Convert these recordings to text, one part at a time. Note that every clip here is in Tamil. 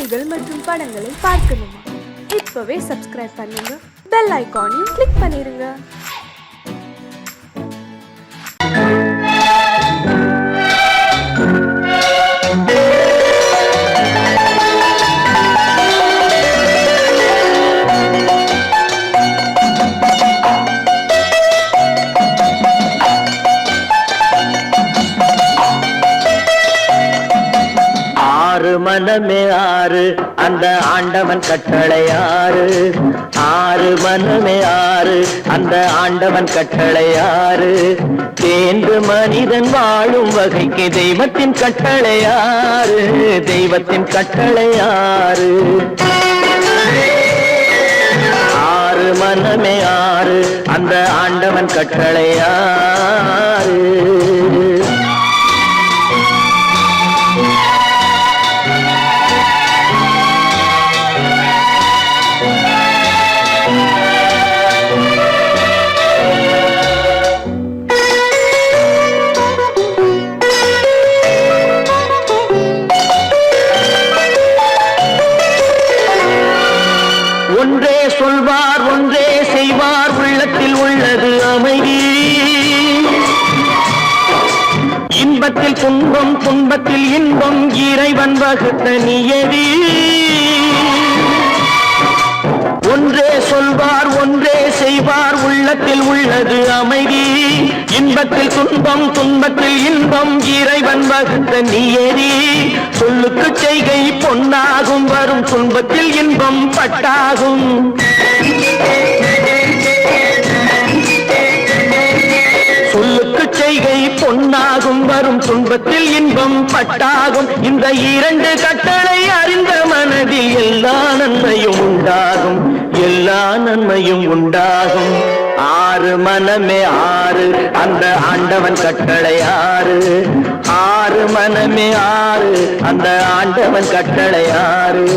செய்திகள் மற்றும் படங்களை பார்க்கணுமா? இப்பவே சப்ஸ்கிரைப் பண்ணுங்க, பெல் ஐகானையும் கிளிக் பண்ணிருங்க. மனமே ஆறு அந்த ஆண்டவன் கட்டளை ஆறு. ஆறு மனமே ஆறு அந்த ஆண்டவன் கட்டளை ஆறு. தேர்ந்து மனிதன் வாழும் வகைக்கு தெய்வத்தின் கட்டளை ஆறு. தெய்வத்தின் கட்டளை ஆறு. ஆறு மனமே ஆறு அந்த ஆண்டவன் கட்டளை ஆறு. ஒன்றே சொல்வார் ஒன்றே செய்வார், உள்ளத்தில் உள்ளது அமைதி. இன்பத்தில் துன்பம் துன்பத்தில் இன்பம், இறைவன் வகுத்த நியதி. ஒன்றே சொல்வார் ஒன்றே செய்வார், உள்ளத்தில் உள்ளது அமைதி. இன்பத்தில் துன்பம் துன்பத்தில் இன்பம், இறைவன் வகுத்த நியதி. சொல்லுக்கு செய்கை பொன்னாகும், வரும் துன்பத்தில் இன்பம் பட்டாகும். சொல்லுக்கு செய்கை பொன்னாகும், வரும் துன்பத்தில் இன்பம் பட்டாகும். இந்த இரண்டு கட்டளை அறிந்த மனதில் எல்லா நன்மையும் உண்டாகும். எல்லா நன்மையும் உண்டாகும். ஆறு மனமே ஆறு அந்த ஆண்டவன் கட்டளை ஆறு. ஆறு மனமே ஆறு அந்த ஆண்டவன் கட்டளை ஆறு.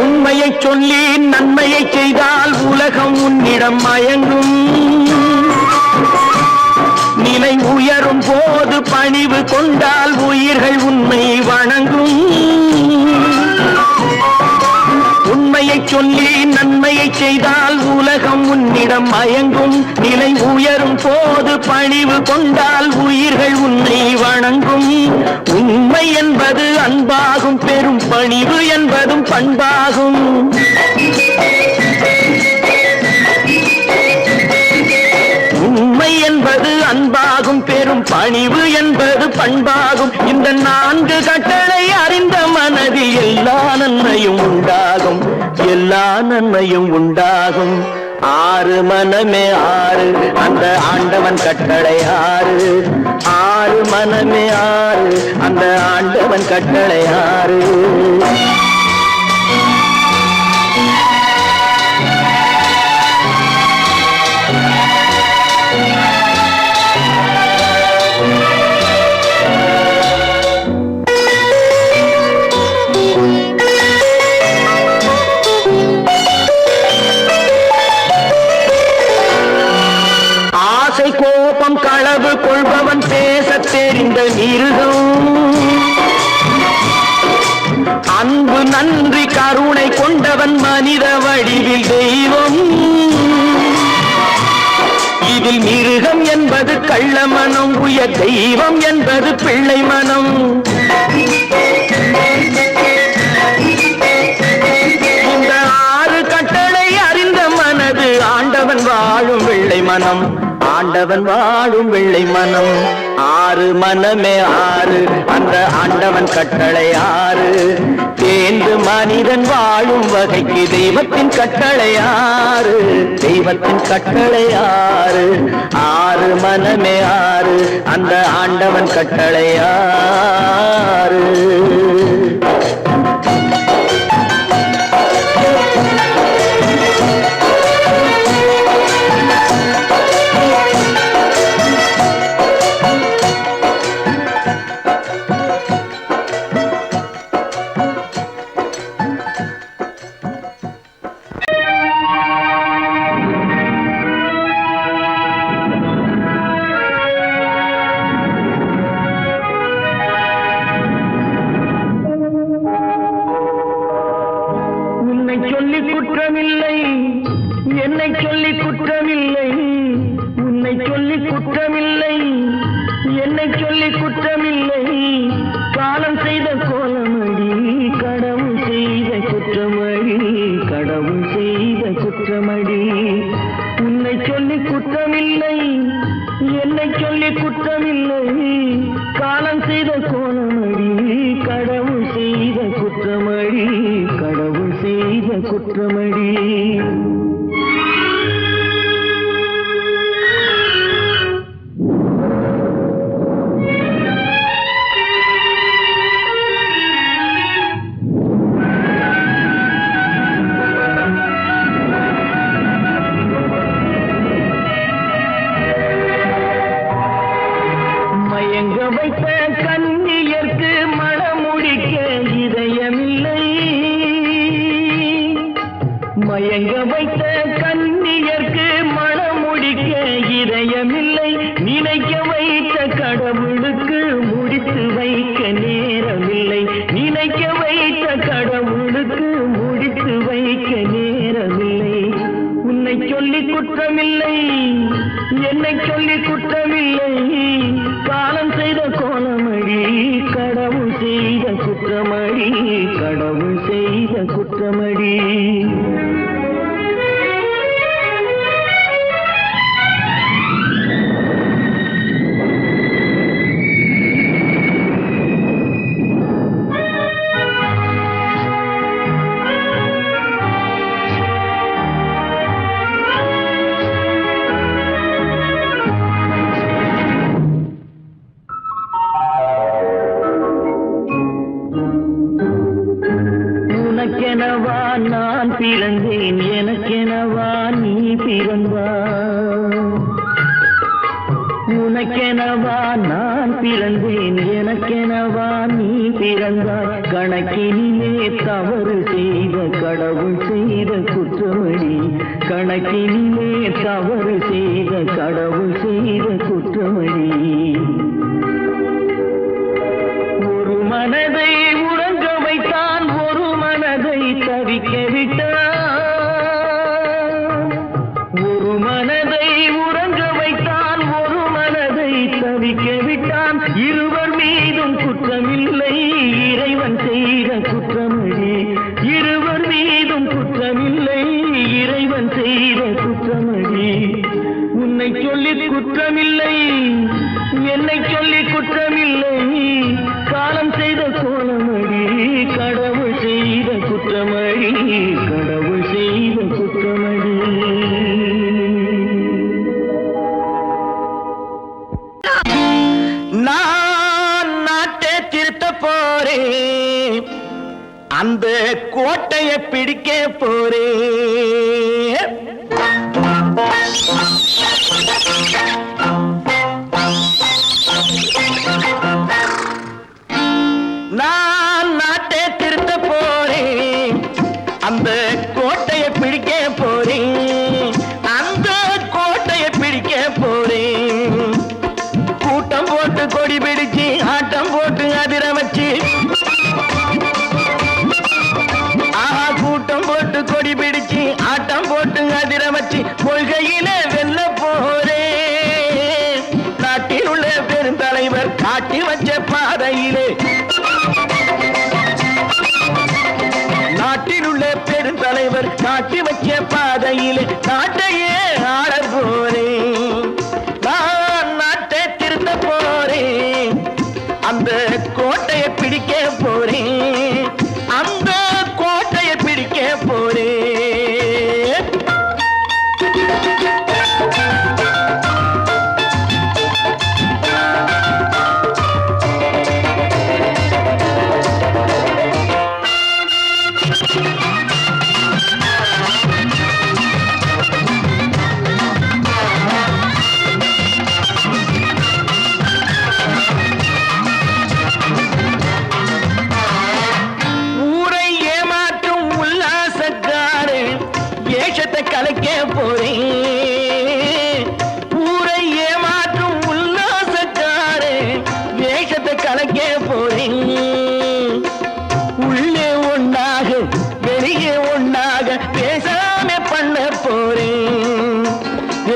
உண்மையை சொல்லி நன்மையை செய்தால் உலகம் உன்னிடம் மயங்கும். நிலை உயரும் போது பணிவு கொண்டால் உயிர்கள் உன்னை வணங்கும். உண்மையை சொல்லி நன்மையை செய்தால் உலகம் உன்னிடம் மயங்கும். நிலை உயரும் போது பணிவு கொண்டால் உயிர்கள் உன்னை வணங்கும். உண்மை என்பது அன்பாகும், பெரும் பணிவு என்பதும் பண்பாகும். உண்மை என்பது அன்பாகும், பெரும் பணிவு என்பது பண்பாகும். இந்த நான்கு கட்டளை அறிந்த மனதில் எல்லா நன்மையும் உண்டாகும். எல்லா நன்மையும் உண்டாகும். ஆறு மனமே ஆறு அந்த ஆண்டவன் கட்டளை ஆறு. ஆறு மனமே ஆறு அந்த ஆண்டவன் கட்டளை ஆறு. கோபம் களவு கொள்பவன் பேச தெரிந்த மிருகம். அன்பு நன்றி கருணை கொண்டவன் மனித வடிவில் தெய்வம். இதில் மிருகம் என்பது கள்ள மனம், உயர் தெய்வம் என்பது பிள்ளை மனம். இந்த ஆறு கட்டளை அறிந்த மனது ஆண்டவன் வாழும் வெள்ளை மனம். ஆண்டவன் வாழும் வெள்ளை மனம். ஆறு மனமே ஆறு அந்த ஆண்டவன் கட்டளை ஆறு. தேர்ந்து மனிதன் வாழும் வகைக்கு தெய்வத்தின் கட்டளை ஆறு. தெய்வத்தின் கட்டளை ஆறு. ஆறு மனமே ஆறு அந்த ஆண்டவன் கட்டளை ஆறு. என்னை சொல்லி குற்றமில்லை காலம் செய்த கோலமடி கடவுள் செய்த குற்றமடி கடவுள் செய்த குற்றமடி உன்னை சொல்லி குற்றமில்லை என்னை சொல்லி குற்றமில்லை காலம் செய்த கோலமடி கடவுள் செய்த குற்றமடி கடவுள் செய்த குற்றமடி மயங்க வைத்த கண்ணியர்க்கு மணமுடிக்க இதயமில்லை மயங்க வைத்த கண்ணியர்க்கு மணமுடிக்க இதயமில்லை நினைக்க வைத்த கடவுளுக்கு முடித்து வைக்க நேரமில்லை நினைக்க வைத்த கடவுளுக்கு முடித்து வைக்க நேரமில்லை உன்னை சொல்லி குற்றமில்லை என்னை சொல்லி குற்றமில்லை காலம் செய்த கோலமடி கடவுள் செய்த குற்றமடி கடவுள் செய்த குற்றமடி உனக்கெனவா நான் பிறந்தேன் எனக்கெனவா நீ பிறந்தாய் உனக்கெனவா நான் பிறந்தேன் எனக்கெனவா நீ பிறந்தாய் கணக்கினிலே தவறு செய்த கடவுள் செய்த குற்றமடி கணக்கினிலே தவறு செய்த கடவுள் செய்த குற்றமடி ஒரு மனதை உறங்க வைத்தான் ஒரு மனதை தவிக்க விட்டான் ஒரு மனதை உறங்க வைத்தான் ஒரு மனதை தவிக்க விட்டான் இருவர் மீதும் குற்றமில்லை இறைவன் செய்த குற்றமடி இருவர் மீதும் குற்றமில்லை இறைவன் செய்த குற்றமடி உன்னை சொல்லி குற்றமில்லை என்னை சொல்லி குற்றமில்லை காலம் செய்த கோலமடி கடவுள் செய்த குற்றமடி கடவுள் செய்த குற்றமடி நான் நாட்டை திருத்த போறேன் அந்த கோட்டையை பிடிக்க போறேன் நான் நாட்டை திருத்த போறேன் அந்த கோட்டையை பிடிக்க போறேன் அந்த கோட்டையை பிடிக்க போறேன் கூட்டம் போட்டு கொடி பிடிச்சு ஆட்டம் போட்டு அதிர வச்சு கூட்டம் போட்டு கொடி பிடிச்சு ஆட்டம் போட்டு அதிர வச்சு கொள்கையில வெல்ல போறேன் நாட்டில் உள்ள பெருந்தலைவர் காட்டி வச்ச பாதையிலே நாட்டில் உள்ள பெருந்தலைவர் காட்டி வச்ச பாதையிலே நாட்டையே ஆள போறேன் நான் நாட்டை திருத்த போறேன் அந்த கோட்டையை பிடிக்க போறேன் அந்த கோட்டையை பிடிக்க போறேன்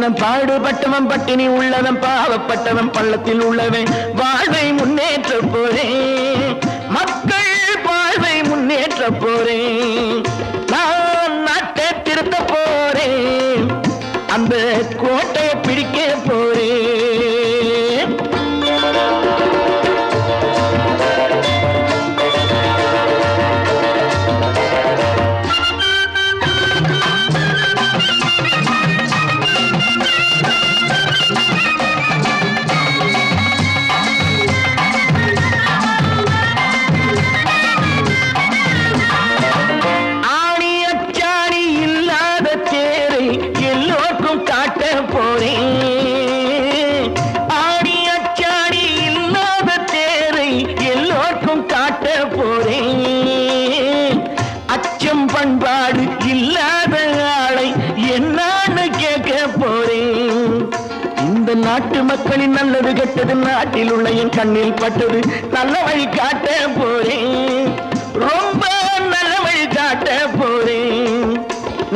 உள்ளவன் பாடுபட்டவன் பட்டினி உள்ளவன் பாவப்பட்டவன் பள்ளத்தில் உள்ளவன் வாழ்வை முன்னேற்ற போறேன் மக்கள் வாழ்வை முன்னேற்ற போறேன் நான் நாட்டை திருத்த போறேன் அந்த கோட்டையை பிடிக்க போறேன் பண்பாடு இல்லாத ஆளை என்னான்னு கேட்க போறேன் இந்த நாட்டு மக்களின் நல்லது கெட்டது நாட்டில் உள்ள என் கண்ணில் பட்டது நல்ல வழி காட்ட போறேன் ரொம்ப நல்ல வழி காட்ட போறேன்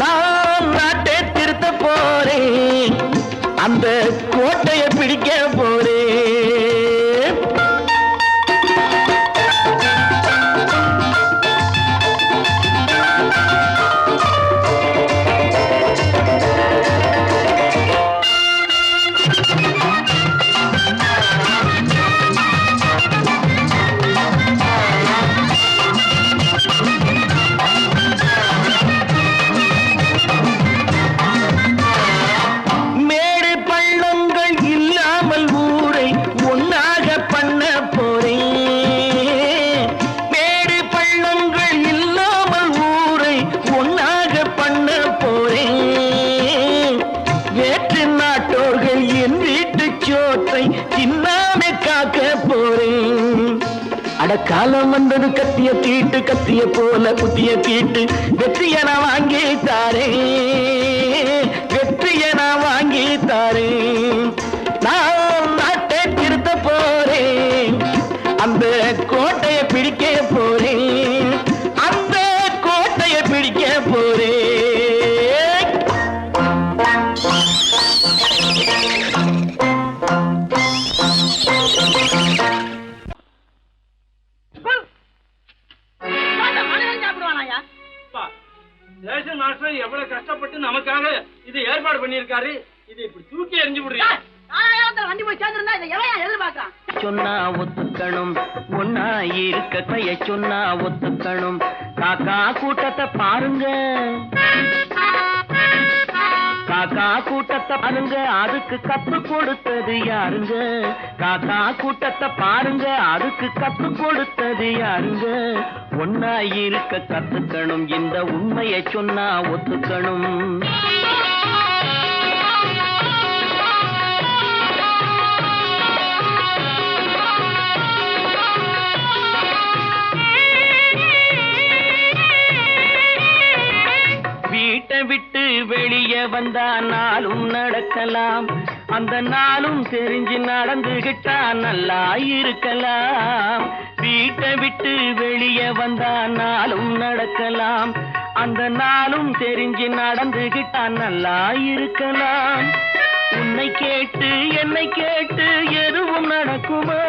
நான் நாட்டை திருத்த போறேன் அந்த கோட்டையை பிடிக்க போறேன் காலம் வந்தது கத்திய தீட்டு கத்திய போல புத்திய தீட்டு வெற்றிய நான் வாங்கி தாரேன் வெற்றிய நான் வாங்கி தாரேன் நான் நாட்டை திருத்த போறேன் அந்த கோட்டையை பிடிக்க போறேன் அந்த கோட்டையை பிடிக்க போறேன் எவ்வளவு கஷ்டப்பட்டு நமக்காக இது ஏற்பாடு பண்ணிருக்காரு இதை இப்படி தூக்கி எறிஞ்சு விடுறீங்க சொன்னா ஒத்துக்கணும் ஒன்னா இருக்க கைய சொன்னா ஒத்துக்கணும் காக்கா கூட்டத்தை பாருங்க காக்கா கூட்டத்தை பாருங்க அதுக்கு கத்து கொடுத்தது யாருங்க காக்கா கூட்டத்தை பாருங்க அதுக்கு கத்து கொடுத்தது யாருங்க ஒன்னா இருக்க கத்துக்கணும் இந்த உண்மையை சொன்னா ஒத்துக்கணும் வீட்டை விட்டு வெளியே வந்தா நாளும் நடக்கலாம் அந்த நாளும் தெரிஞ்சு நடந்துகிட்டா நல்லா இருக்கலாம் வீட்டை விட்டு வெளியே வந்தா நாளும் நடக்கலாம் அந்த நாளும் தெரிஞ்சு நடந்துகிட்டா நல்லா இருக்கலாம் உன்னை கேட்டு என்னை கேட்டு எதுவும் நடக்குமா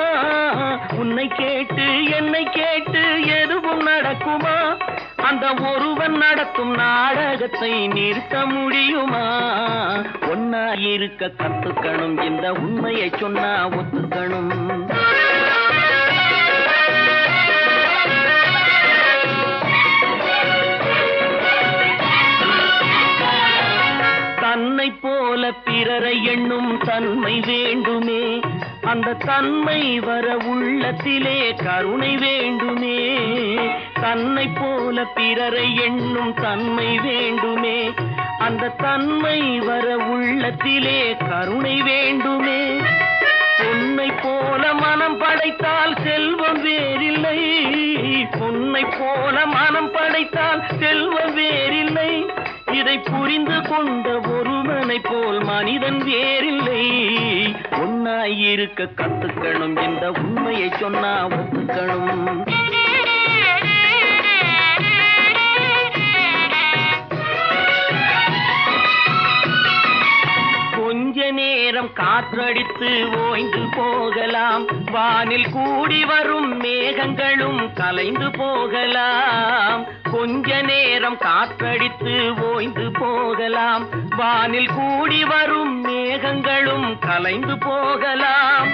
உன்னை கேட்டு என்னை கேட்டு எதுவும் நடக்குமா அந்த ஒருவன் நடத்தும் நாடகத்தை நிறுத்த முடியுமா ஒன்னா இருக்க கத்துக்கணும் இந்த உண்மையை சொன்னா ஒத்துக்கணும் தன்னை போல பிறரை எண்ணும் தன்மை வேண்டுமே அந்த தன்மை வர உள்ளத்திலே கருணை வேண்டுமே தன்னை போல பிறரை எண்ணும் தன்மை வேண்டுமே அந்த தன்மை வர உள்ளத்திலே கருணை வேண்டுமே பொன்னை போல மனம் படைத்தால் செல்வம் வேறில்லை பொன்னை போல மனம் படைத்தால் செல்வம் வேறில்லை இதை புரிந்து கொண்ட ஒருவனை போல் மனிதன் வேறில்லை ஒன்னாயிருக்க கத்துக்கணும் இந்த உண்மையை சொன்னா ஒத்துக்கணும் நேரம் காற்றடித்து ஓய்ந்து போகலாம், வானில் கூடி வரும் மேகங்களும் கலைந்து போகலாம். கொஞ்ச நேரம் காற்றடித்து ஓய்ந்து போகலாம், வானில் கூடி வரும் மேகங்களும் கலைந்து போகலாம்.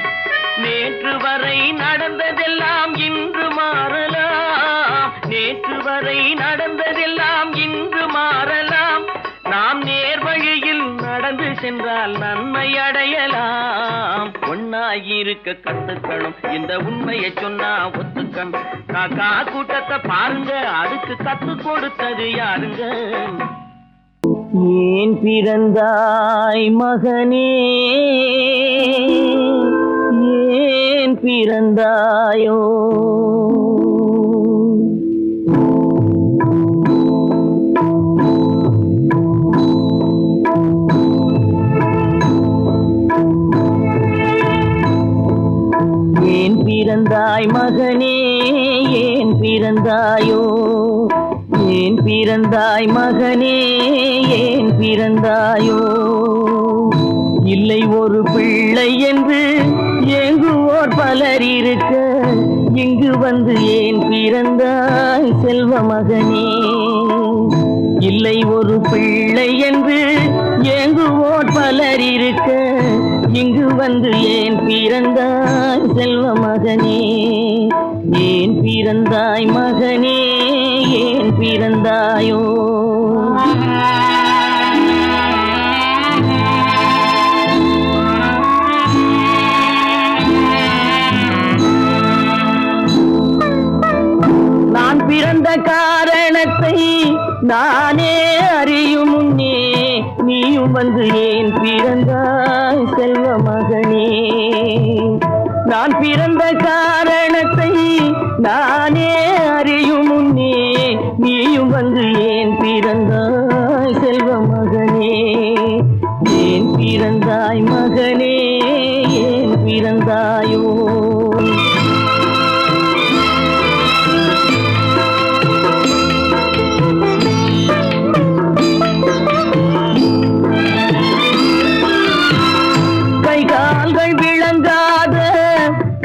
நேற்று வரை நடந்ததெல்லாம் இன்று மாறலாம், நேற்று வரை நடந்ததெல்லாம் இன்று மாறலாம். நாம் நேர் வழியில் நடந்து சென்றால் நன்மை அடையலாம். ஒன்னாயிருக்க கத்துக்கணும், இந்த உண்மையை சொன்னா ஒத்துக்கணும். காக்கா கூட்டத்தை பாருங்க, அதுக்கு கத்து கொடுத்தது யாருங்க? ஏன் பிறந்தாய் மகனே, ஏன் பிறந்தாயோ? ஏன் பிறந்தாய் மகனே, ஏன் பிறந்தாயோ? ஏன் பிறந்தாய் மகனே, ஏன் பிறந்தாயோ? இல்லை ஒரு பிள்ளை என்று ஏங்குவோர் பலர் இருக்க, இங்கு வந்து ஏன் பிறந்தாய் செல்வ மகனே? இல்லை ஒரு பிள்ளை என்று ஏங்குவோர் பலர் இருக்க, இங்கு வந்து ஏன் பிறந்தாய் செல்வ மகனே? ஏன் பிறந்தாய் மகனே, ஏன் பிறந்தாயோ? நான் பிறந்த காரணத்தை நானே அறியும் முன்னே, நீயும் வந்து ஏன் பிறந்தாய் செல்வ மகனே? நான் பிறந்த காரணத்தை நானே அறியும் முன்னே, நீயும் வந்து ஏன் பிறந்தாய் செல்வ மகனே? ஏன் பிறந்தாய் மகனே, ஏன் பிறந்தாயோ?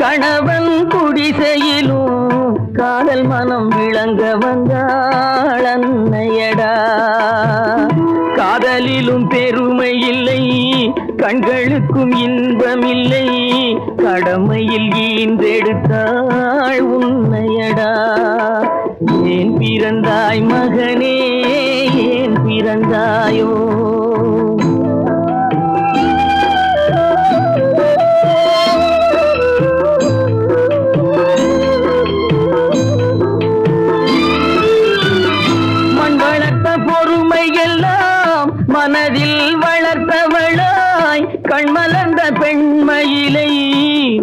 கணவன் குடிசையிலும் காதல் மனம் விளங்க வந்தாள் அன்னையடா. காதலிலும் பெருமை இல்லை, கண்களுக்கும் இன்பம் இல்லை, கடமையில் ஈன்றெடுத்தாள் உன்னையடா. ஏன் பிறந்தாய் மகனே, ஏன் பிறந்தாயோ? மனதில் வளர்த்தவளாய் கண்மலர்ந்த பெண்மயிலை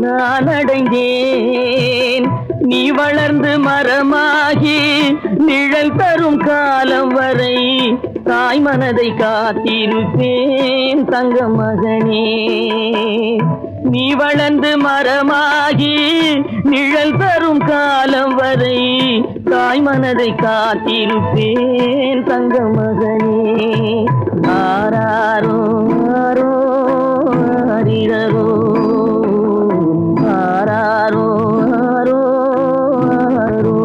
நான் அடைந்தேன். நீ வளர்ந்து மரமாகி நிழல் தரும் காலம் வரை தாய் மனதை காத்திருப்பேன் தங்க மகனே. நீ வளர்ந்து மரமாகி நிழல் தரும் காலம் வரை தாய் மனதை காத்திருப்பேன் தங்க மகனே. ஆராரோ ஆரோ ஆரிரரோ, ஆராரோ ஆரோ ஆரோ.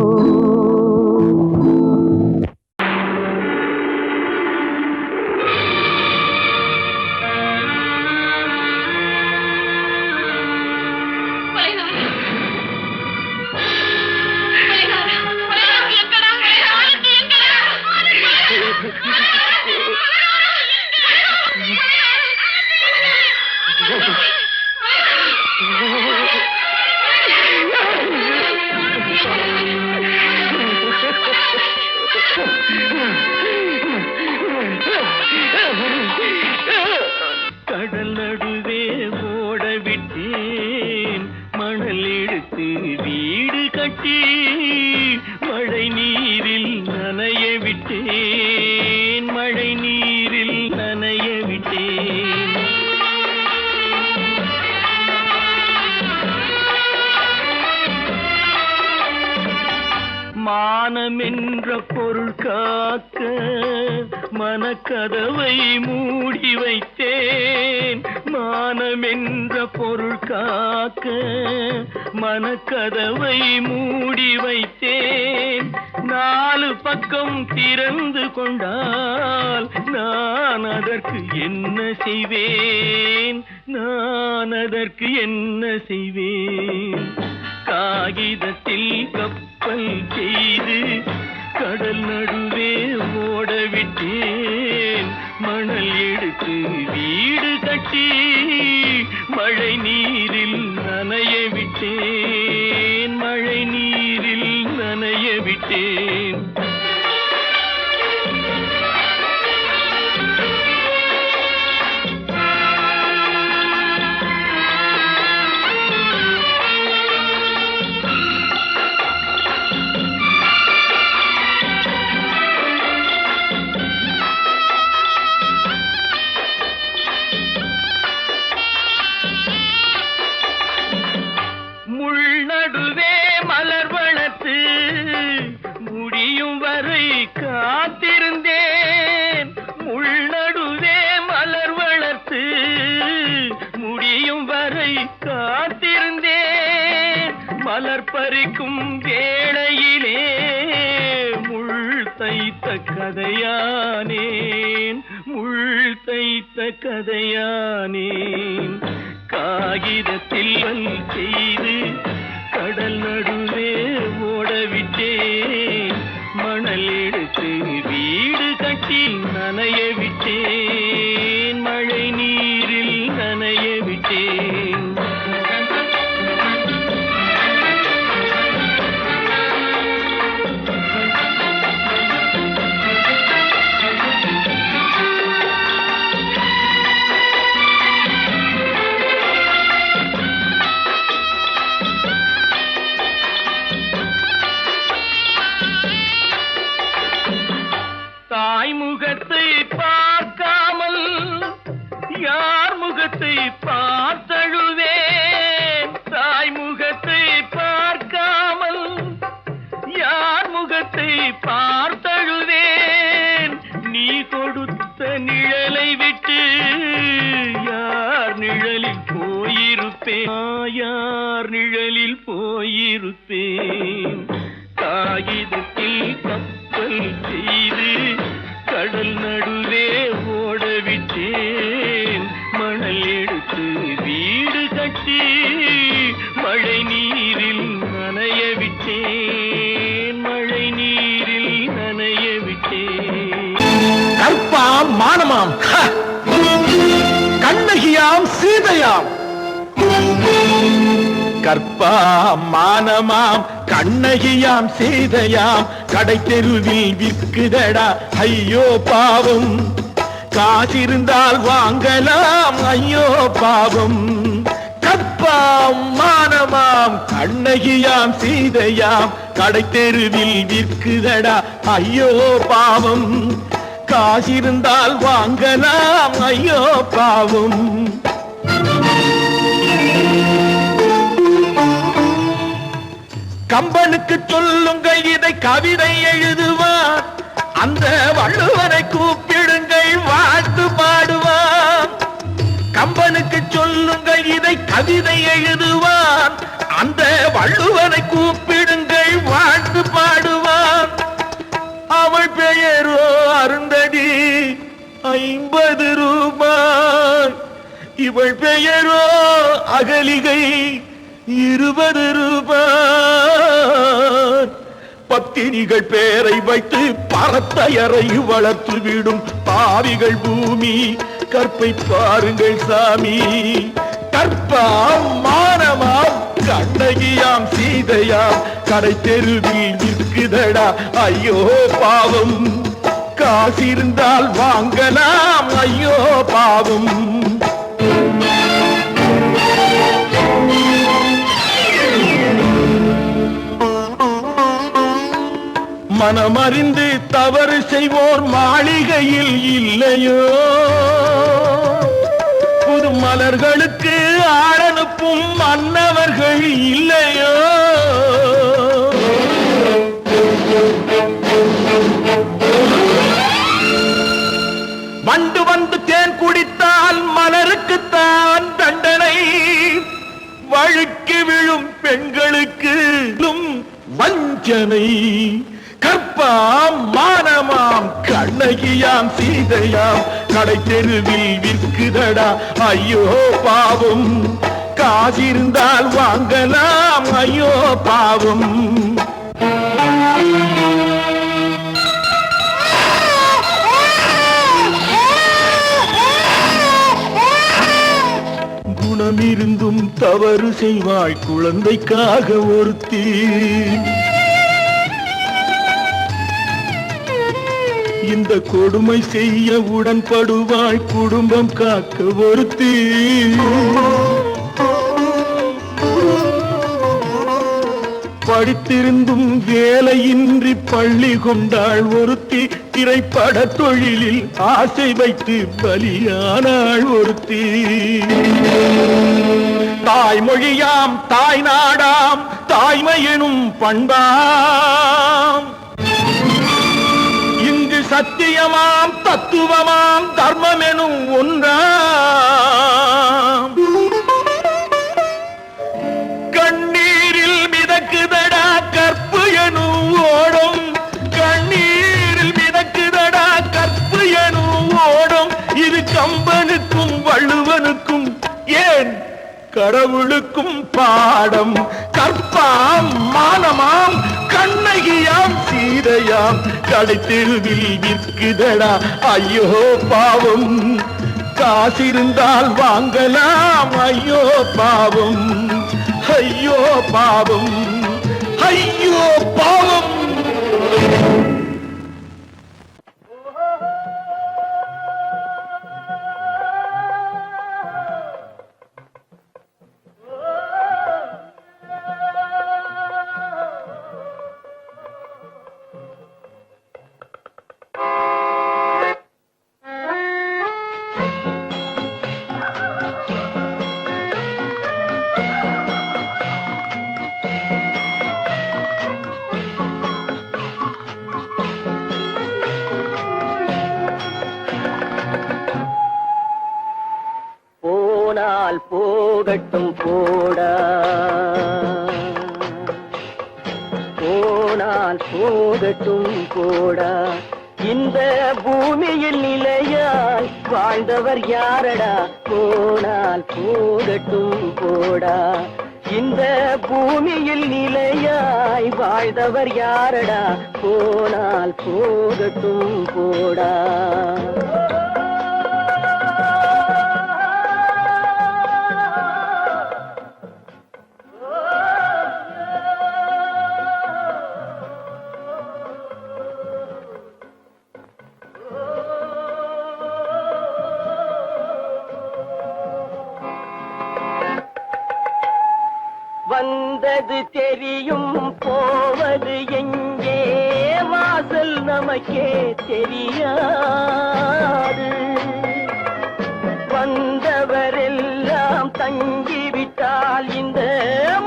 கடல் நடுவே ஓட விட்டேன், மணல் எடுத்து வீடு கட்டி மழை நீரில் நனைய விட்டேன், மழை நீரில் நனைய விட்டேன். மா மானம் என்ற பொருள் காக்க மனக்கதவை மூடி வைத்தேன். மானம் என்ற பொருள் காக்க மனக்கதவை மூடி வைத்தேன். 4 பக்கம் திறந்து கொண்டால் நான் அதற்கு என்ன செய்வேன்? நான் அதற்கு என்ன செய்வேன்? காகிதத்தில் கப்பல் செய்து கடல் நடுவே ஓடவிட்டேன். மணல் எடுத்து வீடு கட்டி மழை நீரில் நனைய விட்டேன். மழை நீரில் நனைய விட்டேன். நடுவே மலர் வளர்த்து முடியும் வரை காத்திருந்தேன். உள்நடுவே மலர் வளர்த்து முடியும் வரை காத்திருந்தேன். மலர் பறிக்கும் வேளையிலே முள் தைத்த கதையானேன். முள் தைத்த கதையானேன். காகிதத்தில் செய்து கடல் நடுவே ஓடவிட்டேன். மணல் எடுத்து வீடு கட்டி நனைய விட்டேன். மழை நீரில் நனைய விட்டேன். தாய் முகத்தை பார்க்காமல் யார் முகத்தை பார்த்தழுவேன். தாய் முகத்தை பார்க்காமல் யார் முகத்தை பார்த்தழுவேன். நீ கொடுத்த நிழலை விட்டு யார் நிழலில் போயிருப்பேன். யார் நிழலில் போயிருப்பேன். காகிதத்தில் கப்பல் செய்து கடல் நடுவே ஓடவிட்டேன். மணல் எடுத்து வீடு கட்டி மழை நீரில் நனைய விட்டேன். மழை நீரில் நனைய விட்டேன். கற்பாம் மானமாம் கண்ணகியாம் சீதையாம். கற்பாம் மானமாம் கண்ணகியாம் சீதையாம் கடை தெருவில் விற்குதடா ஐயோ பாவம். காசிருந்தால் வாங்கலாம் ஐயோ பாவம். கற்பாம் மானமாம் கண்ணகியாம் சீதையாம் கடை தெருவில் விற்குதடா ஐயோ பாவம். காசிருந்தால் வாங்கலாம் ஐயோ பாவம். கம்பனுக்கு சொல்லுங்கள் இதை கவிதை எழுதுவான். அந்த வள்ளுவனை கூப்பிடுங்கள் வாழ்த்து பாடுவான். கம்பனுக்கு சொல்லுங்கள் இதை கவிதை எழுதுவான். அந்த வள்ளுவனை கூப்பிடுங்கள் வாழ்த்து பாடுவான். அவள் பெயரோ அருந்ததி 50 ரூபாய். இவள் பெயரோ அகலிகை 20 ரூபாய். பத்தினிகள் பேரை வைத்து பரத்தையரை வளர்த்து விடும் பாவிகள் பூமி. கற்பை பாருங்கள் சாமி. கற்பாம் மானமாம் கண்ணகியாம் சீதையாம் கடை தெருவில் நிற்குதடா ஐயோ பாவம். காசிருந்தால் வாங்கலாம் ஐயோ பாவம். மனமறிந்து தவறு செய்வோர் மாளிகையில் இல்லையோ. புது மலர்களுக்கு ஆளனுப்பும் மன்னவர்கள் இல்லையோ. பெண்களுக்கு வஞ்சனை கற்பாம் மானமாம் கண்ணகியாம் சீதையாம் கடை தெருவில் விற்குதடா ஐயோ பாவம் காசிருந்தால் வாங்கலாம் ஐயோ பாவம் குணமிருந்தும் தவறு செய்வாய் குழந்தைக்காக ஒருத்தி இந்த கொடுமை செய்ய உடன்படுவாய் குடும்பம் காக்க ஒருத்தி படித்திருந்தும் வேலையின்றி பள்ளி கொண்டாள் ஒருத்தி திரைப்பட தொழிலில் ஆசை வைத்து பலியானாள் ஒருத்தி தாய்மொழியாம் தாய் நாடாம் தாய்மையெனும் பண்பாம் இங்கு சத்தியமாம் தத்துவமாம் தர்மமெனும் ஒன்றாம் கண்ணீரில் மிதக்குதடா கற்பு எனும் ஓடும் கண்ணீரில் மிதக்குதடா கற்பு எனும் ஓடும் இது கம்பனுக்கும் வள்ளுவனுக்கும் ஏன் கடவுளுக்கும் பாடம் கற்பாம் மானமாம் கண்ணகியாம் சீதையாம் கடைத்தெருவில் விற்குதடா ஐயோ பாவம் காசிருந்தால் வாங்கலாம் ஐயோ பாவம் ஐயோ பாவம் ஐயோ பாவம் போகட்டும் போடா போனால் போகட்டும் போடா இந்த பூமியில் நிலையாய் வாழ்ந்தவர் யாரடா போனால் போகட்டும் போடா இந்த பூமியில் நிலையாய் வாழ்ந்தவர் யாரடா போனால் போகட்டும் போடா வந்தது தெரியும் போவது எங்கே வாசல் நமக்கே தெரியாது வந்தவரெல்லாம் தங்கிவிட்டால் இந்த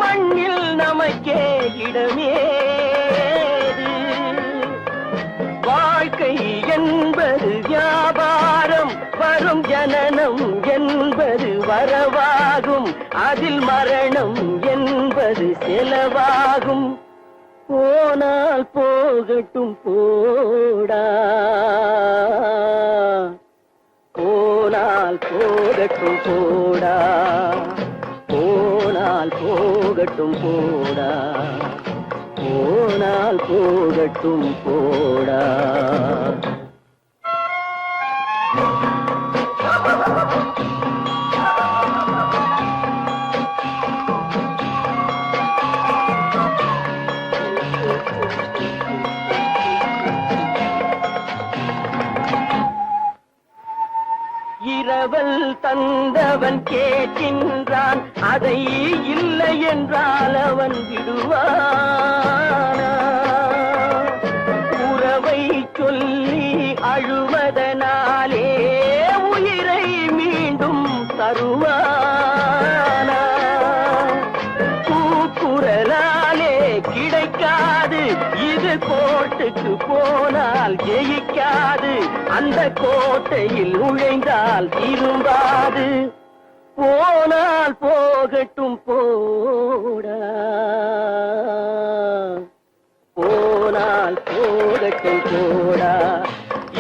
மண்ணில் நமக்கே இடமேது வாழ்க்கை என்பது வியாபாரம் வரும் ஜனனம் என்பது வரவாகும் அதில் மரணம் என்பது செலவாகும் போனால் போகட்டும் போடா போனால் போகட்டும் போடா போனால் போகட்டும் போடா போனால் போகட்டும் போடா இரவல் தந்தவன் கேட்கின்றான் அதை இல்லை என்றால் அவன் விடுவானா உறவை சொல்லி அழுவதனாலே உயிரை மீண்டும் தருவானா கூக்குரலாலே கிடைக்காது இது கோட்டுக்கு போனால் ஜெயிக்காது அந்த கோட்டையில் நுழைந்தால் திரும்பாது போனால் போகட்டும் போடா, போனால் போகட்டும் போடா.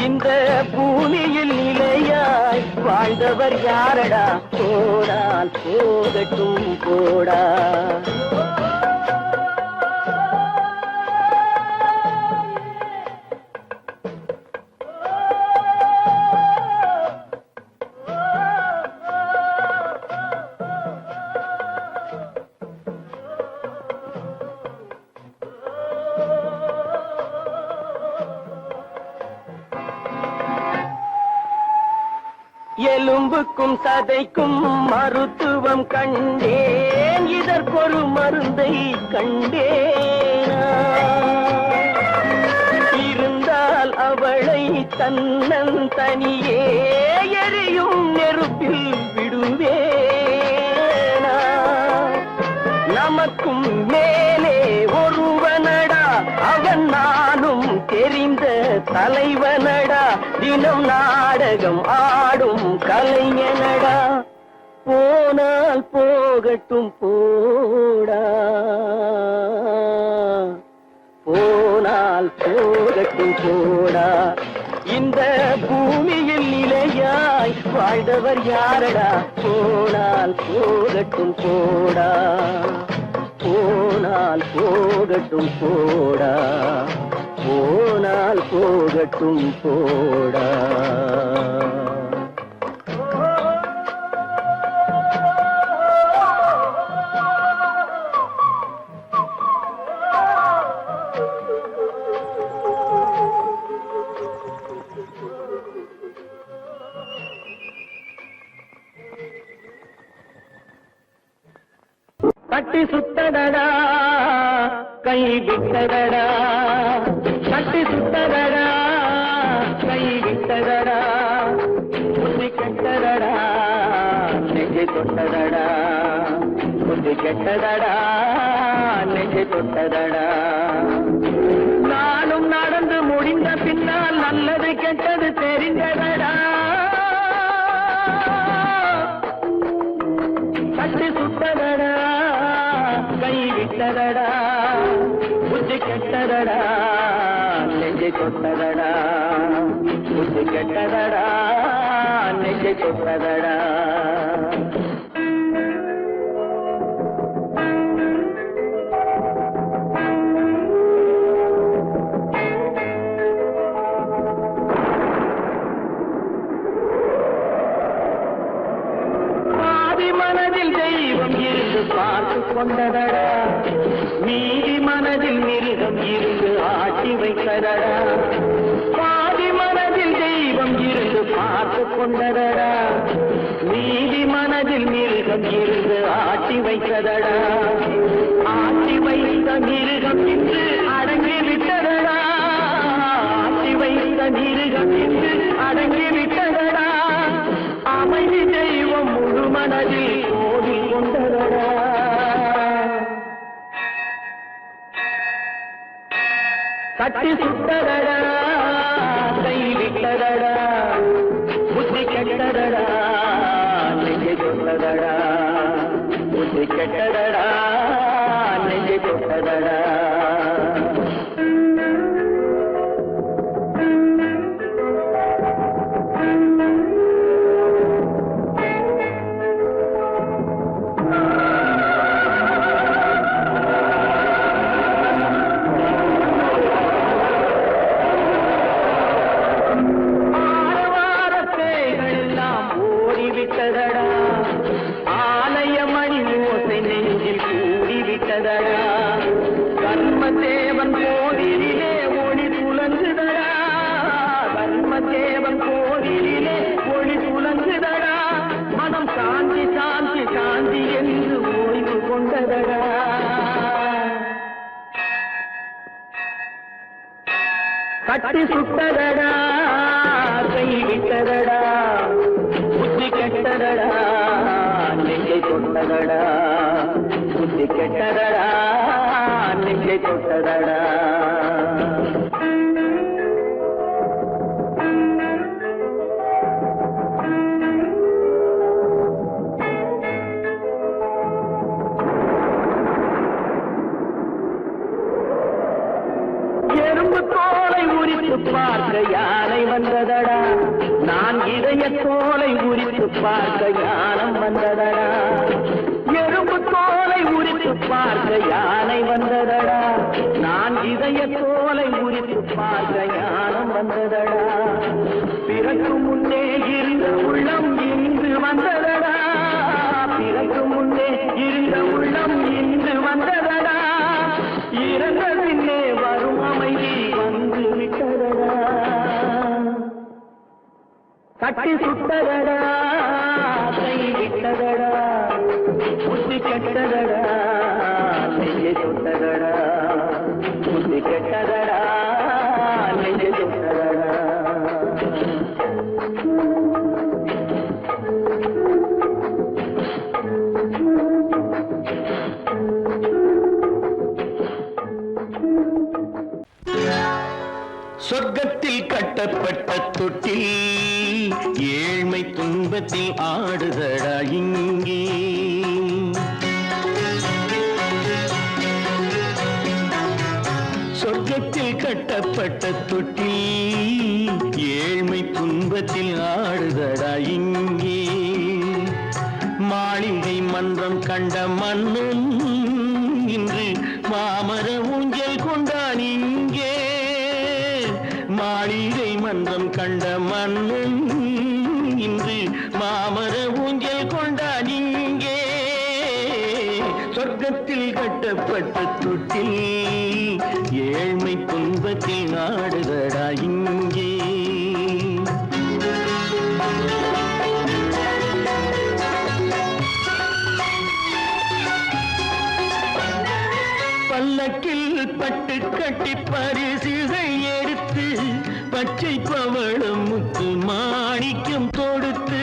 இந்த பூமியில் நிலையாய் வாழ்ந்தவர் யாரடா, போனால் போகட்டும் போடா. எலும்புக்கும் சதைக்கும் மருத்துவம் கண்டேன், இதற்கொரு மருந்தை கண்டேனா. இருந்தால் அவளை தன்னந்தனியே எரியும் நெருப்பில் விடுவேனா. நமக்கும் மேலே ஒருவனடா, அவன் நானும் தெரிந்த தலைவனடா, தினம் நாடகம் ஆடும் கலைஞனடா. போனால் போகட்டும் போடா, போனால் போகட்டும் போடா. இந்த பூமியில் நிலையாய் வாழ்ந்தவர் யாரடா, போனால் போகட்டும் போடா, போனால் போகட்டும் போடா, போனால் போகட்டும் போடா. கட்டி சுத்தடடா கை விட்டதடா, கட்டி சுத்தடடா கை விட்டதடா. புத்தி கெட்டதடா நெஞ்சை தொட்டதடா, புத்தி கெட்டதடா நெஞ்சை தொட்டதடா. நானும் நடந்து முடிந்த பின்னால் நல்லது கெட்டது தெரிந்ததடா. கட்டி சுத்ததடா கை விட்டதடா, புத்தி கெட்டதடா நெஞ்சை தொட்டதடா, புத்தி கெட்டதடா நெஞ்சை தொட்டதடா. மனதில் தெய்வம் இருந்து பார்த்து கொண்டதடா, மீதி மனதில் மிருகம் இருந்து ஆட்டி வைத்ததடா. பாதி மனதில் தெய்வம் இருந்து பார்த்து கொண்டதடா, மீதி மனதில் மிருகம் இருந்து ஆட்டி வைத்ததடா. ஆட்டி வைத்த மிருகம் இன்று அடங்கி விட்டதடா, ஆட்டி வைத்த மிருகம் இன்று அடங்கி விட்டதடா. அமைதி தெய்வம் முழு மனதில் ஓடி கொண்டதடா. கட்டி சுட்டதடா கை விட்டதடா, புத்தி கெட்டதடா நெஞ்சை தொட்டதடா, புத்தி கெட்டதடா நெஞ்சை தொட்டதடா. ஆலயமணி ஓசை நெஞ்சில் கூடிவிட்டதடா, கர்மதேவன் கோவிலிலே ஒளி துலங்குதடா, கர்மதேவன் கோவிலிலே ஒளி துலங்குதடா. மனம் சாந்தி சாந்தி சாந்தி என்று ஓய்வு கொண்டதடா. கட்டி சுட்டதடா கை விட்டதடா, புத்தி கெட்டதடா நெஞ்சை தொட்டதடா, புத்தி கெட்டதடா நெஞ்சை தொட்டதடா. உரித்து பார்க்க யானை வந்ததடா, நான் இதய தோலை உரித்து பார்க்க யானம் வந்ததடா, எறும்பு தோலை உரித்து பார்க்க யானை வந்ததடா, நான் இதய தோலை உரித்து பார்க்க யானம் வந்ததடா, பிறகு முன்னே இருந்த உள்ளம் இன்று வந்ததடா, பிறகு முன்னே இருந்த உள்ளம் இன்று வந்ததடா, இறந்த பின்னே வரும் அமைதி வந்து விட்டதடா, கட்டி சுட்டதடா கை விட்டதடா, புத்தி கெட்டதடா நெஞ்சை சுட்டதடா, புத்தி கெட்டதடா நெஞ்சை சுட்டதடா. சொர்க்கத்தில் கட்டப்பட்ட தொட்டில் ஏழ்மை துன்பத்தில் ஆடுதடா இங்கே, சொர்க்கத்தில் கட்டப்பட்ட தொட்டில் ஏழ்மை துன்பத்தில் ஆடுதடா இங்கே, மாளிகை மன்றம் கண்ட மன்னன் இன்று மாமர ஊஞ்சல் கொண்டான் இங்கே, மாளிகை மன்றம் கண்ட மன்னன் இன்று மாமர ஊஞ்சல் கொண்டான் இங்கே, சொர்க்கத்தில் கட்டப்பட்ட தொட்டில் ஏழ்மை துன்பத்தில் ஆடுதடா இங்கே. பல்லக்கில் பட்டு கட்டி பரிசுகள் எடுத்து பச்சை பவளம் முத்து மாணிக்கம் தொடுத்து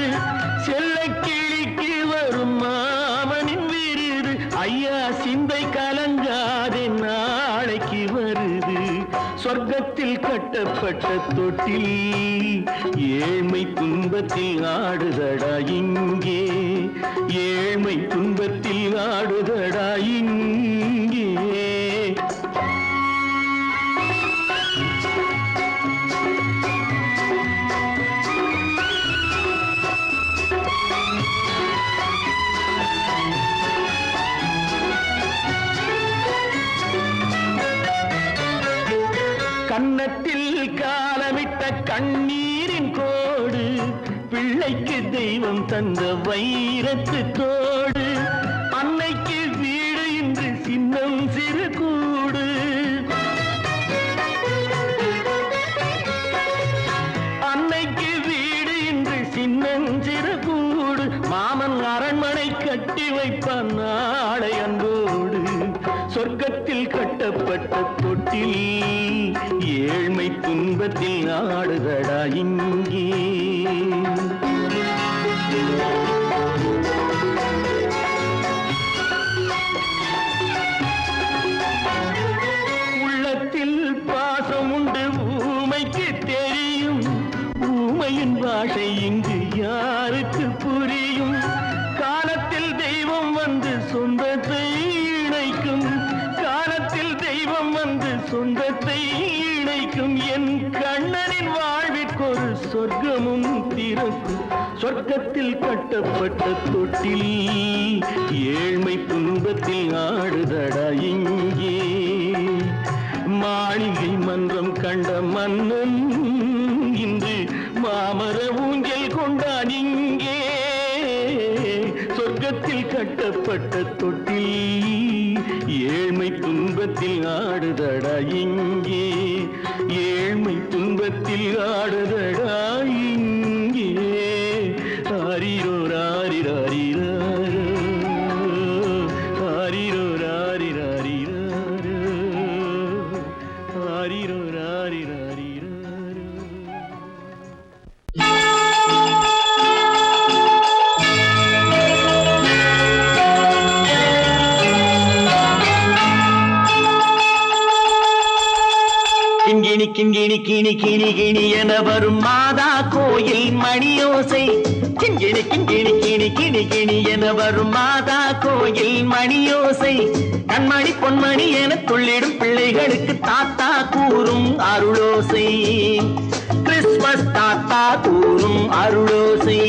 செல்ல கிளிக்கு வரும் மாமனின் விருது, ஐயா சிந்தை கலங்காதே நாளைக்கு வருது, சொர்க்கத்தில் கட்டப்பட்ட தொட்டில் ஏழ்மை துன்பத்தில் ஆடுதடா இங்கே, ஏழ்மை துன்பத்தில் ஆடுதடா இங்கே. கன்னத்தில் காலமிட்ட கண்ணீரின் கோடு, பிள்ளைக்கு தெய்வம் தந்த வைரத்து தோடு, அன்னைக்கு வீடு இன்று சின்னம் சிறு கூடு, அன்னைக்கு வீடு இன்று சின்னம் சிறு கூடு, மாமன் அரண்மனை கட்டி வைப்பான் நாளை அன்போடு, சொர்க்கத்தில் கட்டப்பட்ட தொட்டில் ஏழ்மை துன்பத்தில் ஆடுதடா இங்கே. உள்ளத்தில் பாசம் உண்டு ஊமைக்கு தெரியும், ஊமையின் பாஷை இங்கு யாருக்கு புரியும், காலத்தில் தெய்வம் வந்து சொந்தத்தை இணைக்கும், காலத்தில் தெய்வம் வந்து சொந்தத்தை இணைக்கும், என் கண்ணனின் வாழ்விற்கொரு சொர்க்கமும் திறக்கும், சொர்க்கத்தில் கட்டப்பட்ட தொட்டில் ஏழ்மை துன்பத்தில் ஆடுதடா இங்கே, மாளிகை மன்றம் கண்ட மன்னன் இன்று மாமர ஊஞ்சல் கொண்டான் இங்கே, சொர்க்கத்தில் கட்டப்பட்ட தொட்டில் ஏழ்மை துன்பத்தில் ஆடுதடா இங்கே, ஏழ்மை துன்பத்தில் ஆடுதடா இங்கே. ஆரிரோ ராரிராரிரோ, ஆரிரோ ராரிராரிரோ, ஆரிரோ ராரிராரிரோ. கிண்கிணி கிண்கிணி கிணி கிணி கிணி என வரும் மாதா கோயில் மணியோசை, கிண்கிணி கிண்கிணி கிணி கிணி கிணி என வரும் மாதா கோயில் மணியோசை, கண்மணி பொன்மணி என துள்ளிடும் பிள்ளைகளுக்கு தாத்தா கூ கூறும் அருளோசை கிறிஸ்மஸ் தாத்தா கூறும் அருளோசை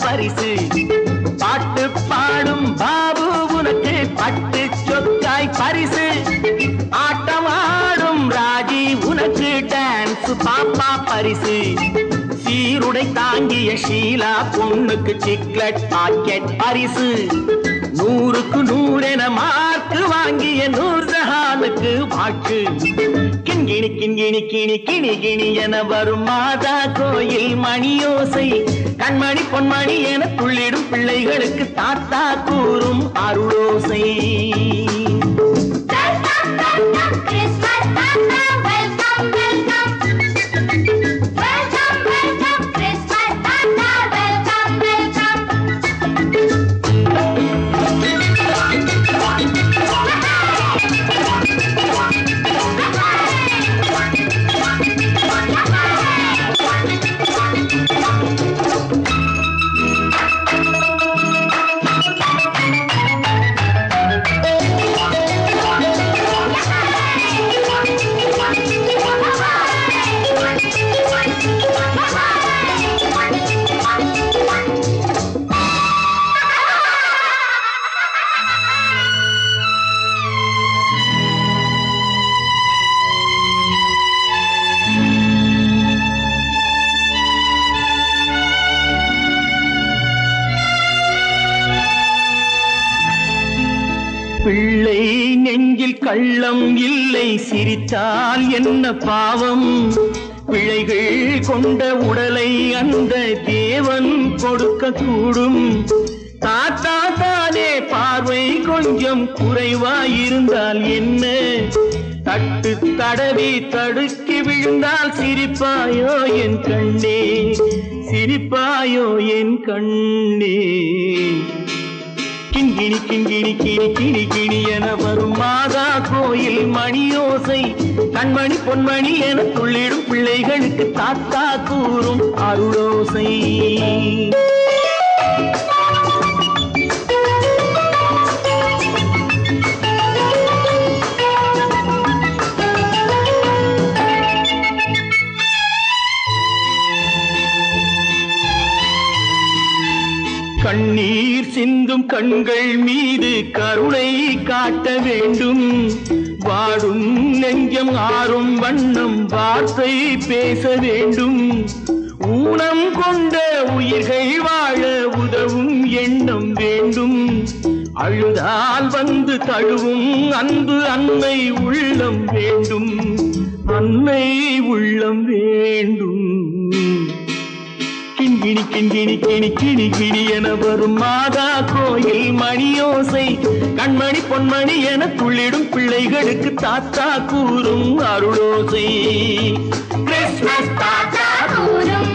பரிசு பாட்டு பாடும் பாபு உனக்கு பட்டு சொக்காய் பரிசு ஆட்டமாடும் ராஜி உனக்கு டான்ஸ் பாப்பா பரிசு சீருடை தாங்கிய ஷீலா பொண்ணுக்கு சிக்லெட் பாக்கெட் பரிசு 100க்கு 100 என மார்க்கு வாங்கிய நூர்ஜஹானுக்கு வாக்கு கிண்கிணி கிண்கிணி கிணி கிணி கிணி என வரும் மாதா கோயில் மணியோசை கண்மணி பொன்மணி என துள்ளிடும் பிள்ளைகளுக்கு தாத்தா கூறும் அருளோசை பிள்ளை நெஞ்சில் கள்ளம் இல்லை சிரித்தால் என்ன பாவம் பிழைகள் கொண்ட உடலை அந்த தேவன் கொடுக்க கூடும் தாத்தா தானே பார்வை கொஞ்சம் குறைவாயிருந்தால் என்ன தட்டு தடவி தடுக்கி விழுந்தால் சிரிப்பாயோ என் கண்ணே சிரிப்பாயோ என் கண்ணே கிண்கிணி கிண்கிணி கிணி கிணி கிணி என வரும் மாதா கோயில் மணியோசை கண்மணி பொன்மணி என துள்ளிடும் பிள்ளைகளுக்கு தாத்தா கூறும் அருளோசை கண்ணீர் சிந்தும் கண்கள் மீது கருணை காட்ட வேண்டும் வாடும் நெஞ்சம் ஆறும் வண்ணம் வார்த்தை பேச வேண்டும் ஊனம் கொண்ட உயிர்கள் வாழ உதவும் எண்ணம் வேண்டும் அழுதால் வந்து தழுவும் அன்பு அன்னை உள்ளம் வேண்டும் அன்னை உள்ளம் வேண்டும் கிண்கிணி கிண்கிணி கிணி கிணி கிணி என வரும் மாதா கோயில் மணியோசை கண்மணி பொன்மணி என துள்ளிடும் பிள்ளைகளுக்கு தாத்தா கூறும் அருளோசை கிறிஸ்மஸ் தாத்தா கூறும்